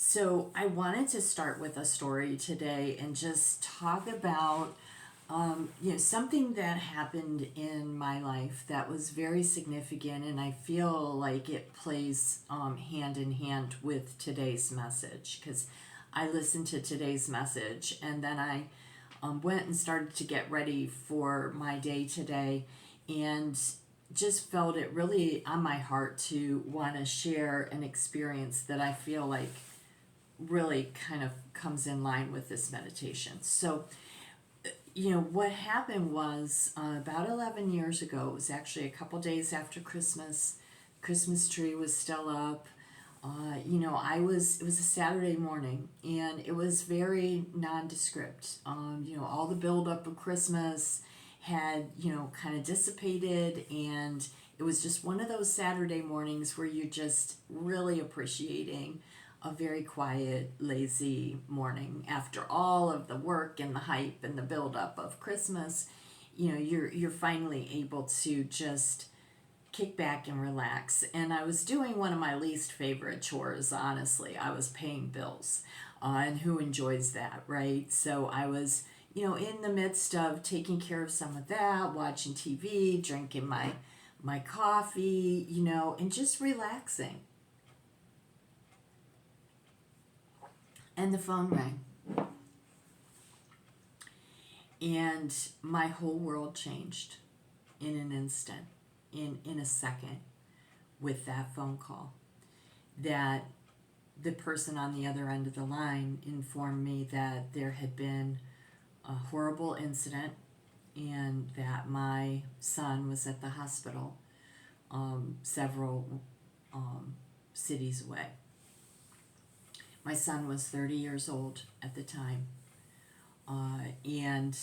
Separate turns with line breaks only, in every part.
So I wanted to start with a story today and just talk about, something that happened in my life that was very significant, and I feel like it plays hand in hand with today's message because I listened to today's message and then I went and started to get ready for my day today and just felt it really on my heart to want to share an experience that I feel like really kind of comes in line with this meditation. So, what happened was about 11 years ago, it was actually a couple days after Christmas. Christmas tree was still up. It was a Saturday morning and it was very nondescript. All the buildup of Christmas had, kind of dissipated, and it was just one of those Saturday mornings where you're just really appreciating a very quiet, lazy morning after all of the work and the hype and the buildup of Christmas. You're finally able to just kick back and relax. And I was doing one of my least favorite chores, honestly. I was paying bills. And who enjoys that, right? So I was, in the midst of taking care of some of that, watching TV, drinking my coffee, and just relaxing. And the phone rang. And my whole world changed in an instant, in a second, with that phone call. That the person on the other end of the line informed me that there had been a horrible incident and that my son was at the hospital several cities away. My son was 30 years old at the time. And,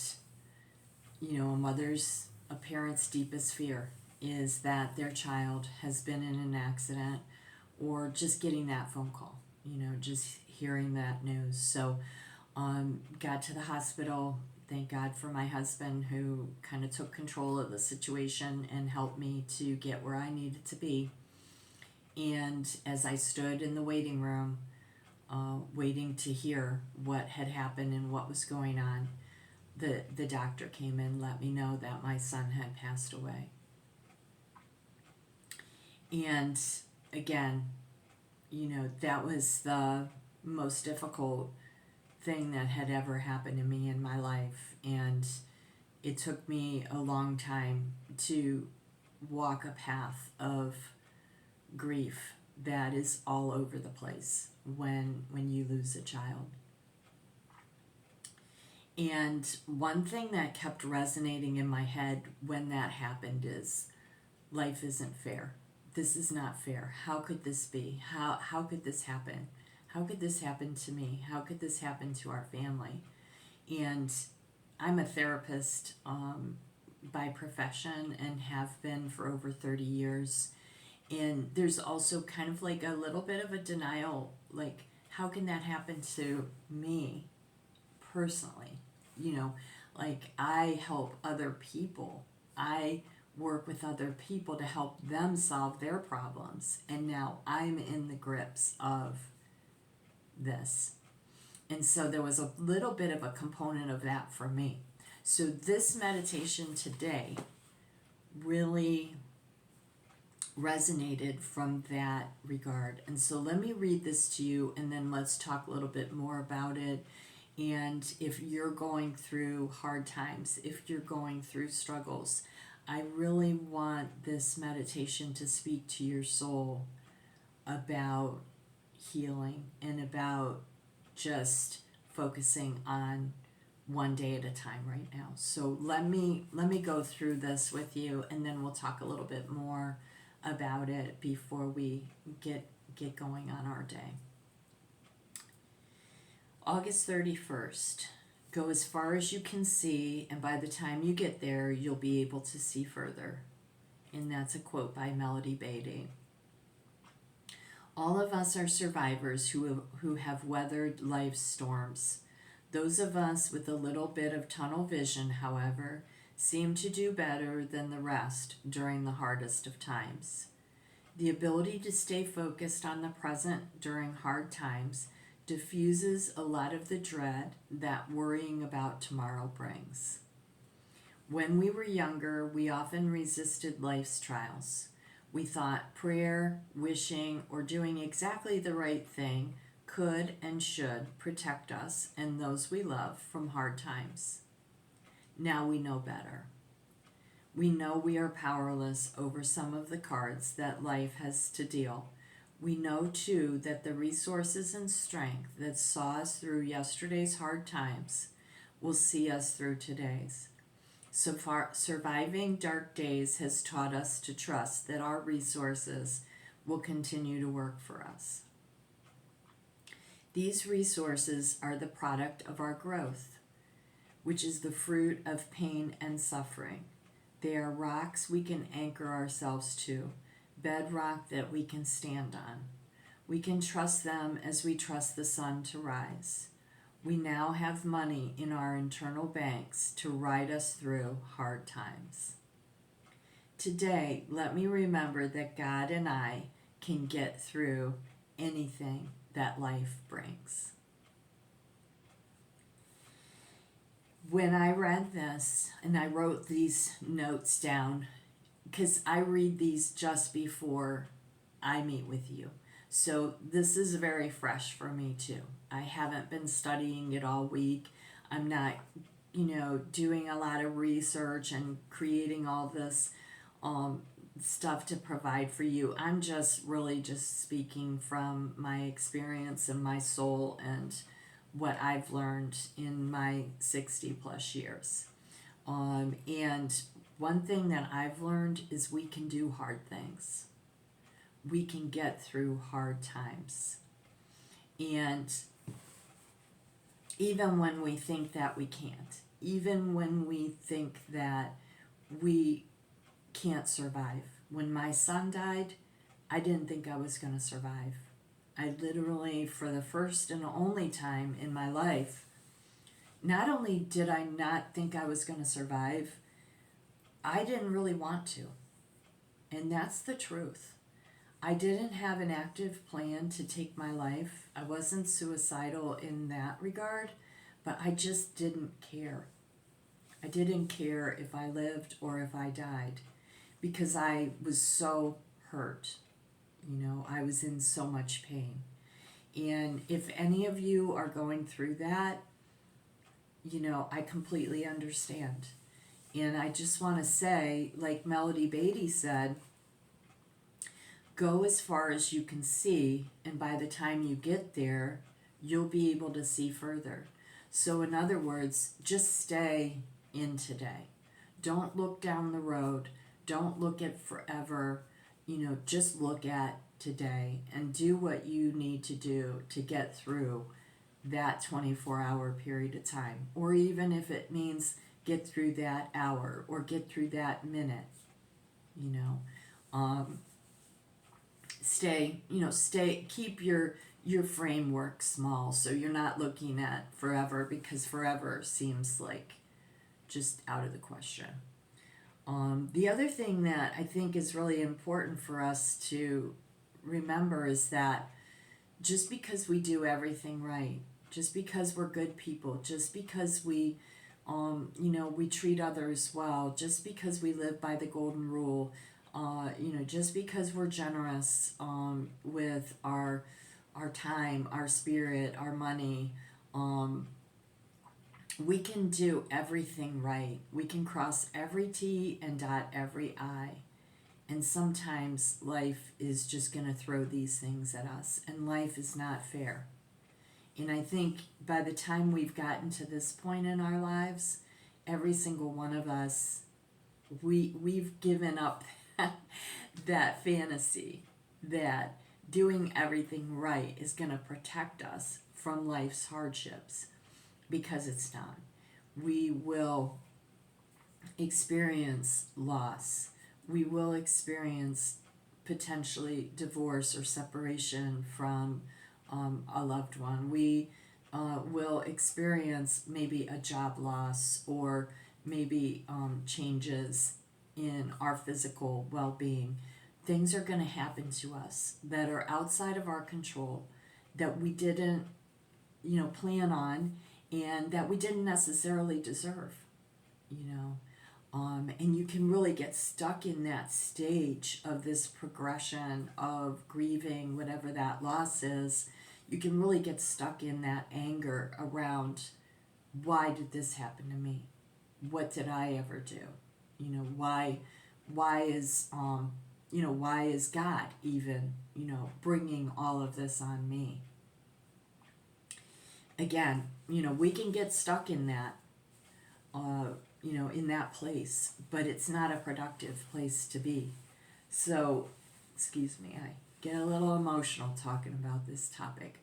a parent's deepest fear is that their child has been in an accident or just getting that phone call, just hearing that news. So, got to the hospital. Thank God for my husband who kind of took control of the situation and helped me to get where I needed to be. And as I stood in the waiting room, waiting to hear what had happened and what was going on, the doctor came in and let me know that my son had passed away. And again, that was the most difficult thing that had ever happened to me in my life. And it took me a long time to walk a path of grief that is all over the place when you lose a child. And one thing that kept resonating in my head when that happened is life isn't fair. This is not fair. How could this be? How could this happen? How could this happen to me? How could this happen to our family? And I'm a therapist by profession and have been for over 30 years. And there's also kind of like a little bit of a denial, like, how can that happen to me personally? Like, I help other people. I work with other people to help them solve their problems. And now I'm in the grips of this. And so there was a little bit of a component of that for me. So this meditation today really resonated from that regard. And so let me read this to you and then let's talk a little bit more about it. And if you're going through hard times, if you're going through struggles, I really want this meditation to speak to your soul about healing and about just focusing on one day at a time right now. So let me go through this with you, and then we'll talk a little bit more about it before we get going on our day. August 31st. Go as far as you can see, and by the time you get there, you'll be able to see further. And that's a quote by Melody Beatty. All of us are survivors who have weathered life's storms. Those of us with a little bit of tunnel vision, however, seem to do better than the rest during the hardest of times. The ability to stay focused on the present during hard times diffuses a lot of the dread that worrying about tomorrow brings. When we were younger, we often resisted life's trials. We thought prayer, wishing, or doing exactly the right thing could and should protect us and those we love from hard times. Now we know better. We know we are powerless over some of the cards that life has to deal. We know too that the resources and strength that saw us through yesterday's hard times will see us through today's. So far, surviving dark days has taught us to trust that our resources will continue to work for us. These resources are the product of our growth, which is the fruit of pain and suffering. They are rocks we can anchor ourselves to, bedrock that we can stand on. We can trust them as we trust the sun to rise. We now have money in our internal banks to ride us through hard times. Today, let me remember that God and I can get through anything that life brings. When I read this, and I wrote these notes down, because I read these just before I meet with you. So this is very fresh for me too. I haven't been studying it all week. I'm not, doing a lot of research and creating all this stuff to provide for you. I'm just really just speaking from my experience and my soul and what I've learned in my 60 plus years. And one thing that I've learned is we can do hard things. We can get through hard times. And even when we think that we can't, even when we think that we can't survive. When my son died, I didn't think I was going to survive. I literally, for the first and only time in my life, not only did I not think I was going to survive, I didn't really want to. And that's the truth. I didn't have an active plan to take my life. I wasn't suicidal in that regard, but I just didn't care. I didn't care if I lived or if I died because I was so hurt. I was in so much pain. And if any of you are going through that, I completely understand. And I just want to say, like Melody Beatty said, go as far as you can see, and by the time you get there, you'll be able to see further. So in other words, just stay in today. Don't look down the road. Don't look at forever. Just look at today and do what you need to do to get through that 24-hour period of time. Or even if it means get through that hour or get through that minute, keep your framework small so you're not looking at forever, because forever seems like just out of the question. The other thing that I think is really important for us to remember is that just because we do everything right, just because we're good people, just because we treat others well, just because we live by the golden rule, just because we're generous with our time, our spirit, our money, we can do everything right. We can cross every T and dot every I. And sometimes life is just going to throw these things at us, and life is not fair. And I think by the time we've gotten to this point in our lives, every single one of us, we've given up that fantasy that doing everything right is going to protect us from life's hardships, because it's not. We will experience loss. We will experience potentially divorce or separation from a loved one. We will experience maybe a job loss or maybe changes in our physical well-being. Things are going to happen to us that are outside of our control, that we didn't plan on, and that we didn't necessarily deserve, you know. And you can really get stuck in that stage of this progression of grieving whatever that loss is. You can really get stuck in that anger around, why did this happen to me? What did I ever do? Why is why is God even, bringing all of this on me? Again, we can get stuck in that, in that place, but it's not a productive place to be. So, excuse me, I get a little emotional talking about this topic.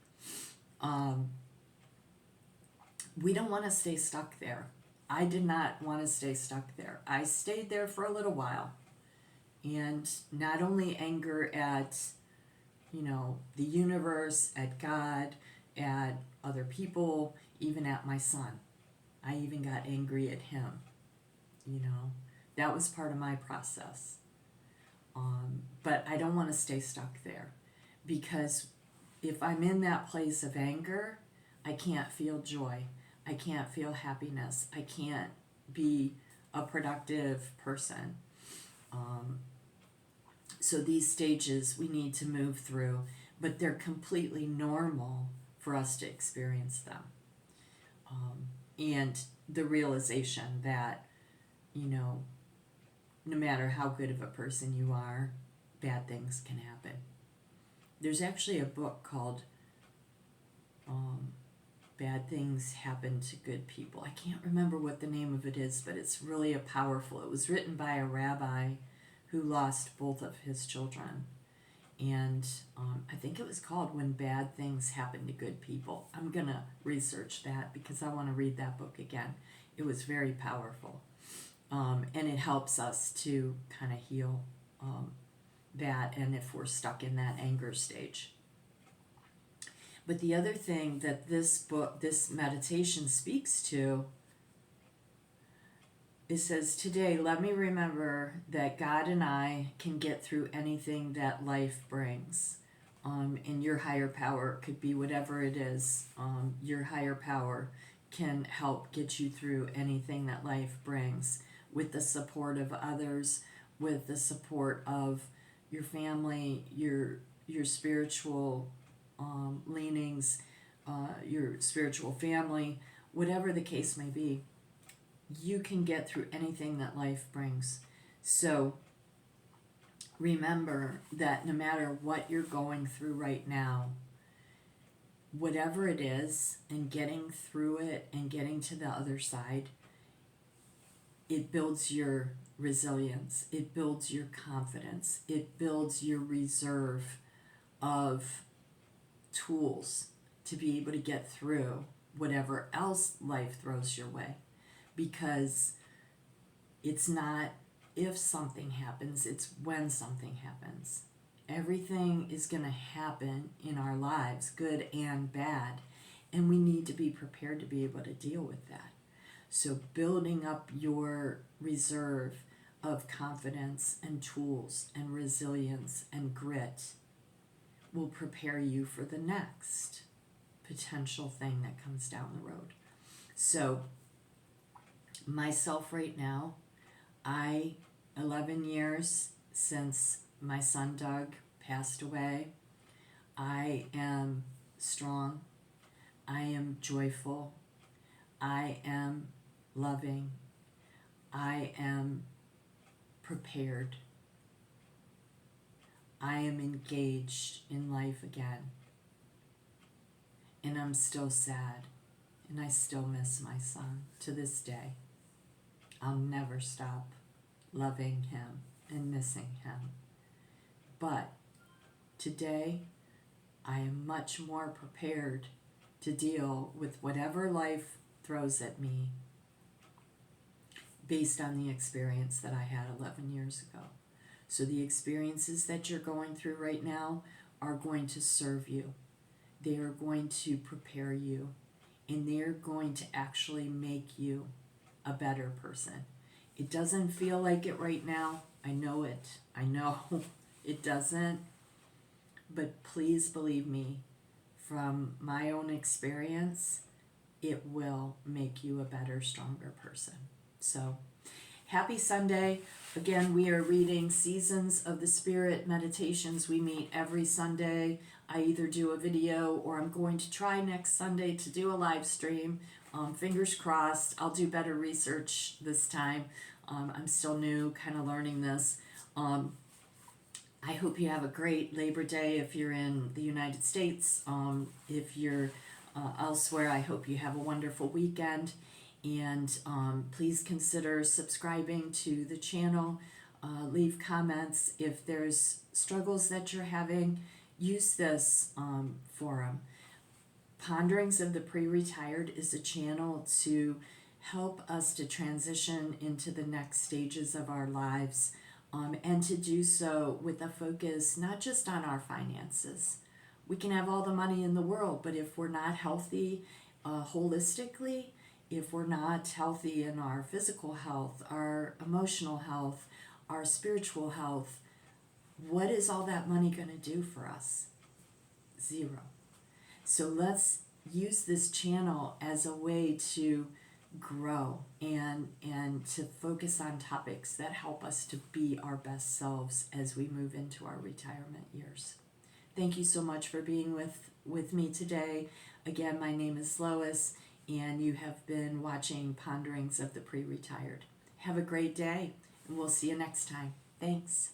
We don't want to stay stuck there. I did not want to stay stuck there. I stayed there for a little while. And not only anger at, the universe, at God, at other people, even at my son. I even got angry at him. That was part of my process. But I don't want to stay stuck there, because if I'm in that place of anger, I can't feel joy. I can't feel happiness. I can't be a productive person. So these stages we need to move through, but they're completely normal for us to experience them. And the realization that, no matter how good of a person you are, bad things can happen. There's actually a book called Bad Things Happen to Good People. I can't remember what the name of it is, but it's really it was written by a rabbi who lost both of his children. And I think it was called When Bad Things Happen to Good People. I'm going to research that because I want to read that book again. It was very powerful. And it helps us to kind of heal that, and if we're stuck in that anger stage. But the other thing that this meditation speaks to, it says, today, let me remember that God and I can get through anything that life brings. And your higher power could be whatever it is. Your higher power can help get you through anything that life brings, with the support of others, with the support of your family, your spiritual leanings, your spiritual family, whatever the case may be. You can get through anything that life brings. So remember that no matter what you're going through right now, whatever it is, and getting through it and getting to the other side, it builds your resilience, it builds your confidence, it builds your reserve of tools to be able to get through whatever else life throws your way. Because it's not if something happens, it's when something happens. Everything is going to happen in our lives, good and bad, and we need to be prepared to be able to deal with that. So building up your reserve of confidence and tools and resilience and grit will prepare you for the next potential thing that comes down the road. So myself right now, 11 years since my son Doug passed away, I am strong, I am joyful, I am loving, I am prepared, I am engaged in life again, and I'm still sad, and I still miss my son to this day. I'll never stop loving him and missing him. But today, I am much more prepared to deal with whatever life throws at me based on the experience that I had 11 years ago. So the experiences that you're going through right now are going to serve you. They are going to prepare you, and they're going to actually make you a better person. It doesn't feel like it right now. I know it. I know it doesn't. But please believe me, from my own experience, it will make you a better, stronger person. So, happy Sunday. Again, we are reading Seasons of the Spirit Meditations. We meet every Sunday. I either do a video or I'm going to try next Sunday to do a live stream. Fingers crossed. I'll do better research this time. I'm still new, kind of learning this. I hope you have a great Labor Day if you're in the United States. If you're elsewhere, I hope you have a wonderful weekend. And please consider subscribing to the channel. Leave comments. If there's struggles that you're having, use this forum. Ponderings of the Pre-Retired is a channel to help us to transition into the next stages of our lives, and to do so with a focus not just on our finances. We can have all the money in the world, but if we're not healthy holistically, if we're not healthy in our physical health, our emotional health, our spiritual health, what is all that money going to do for us? Zero. So let's use this channel as a way to grow and to focus on topics that help us to be our best selves as we move into our retirement years. Thank you so much for being with me today. Again, my name is Lois, and you have been watching Ponderings of the Pre-Retired. Have a great day, and we'll see you next time. Thanks.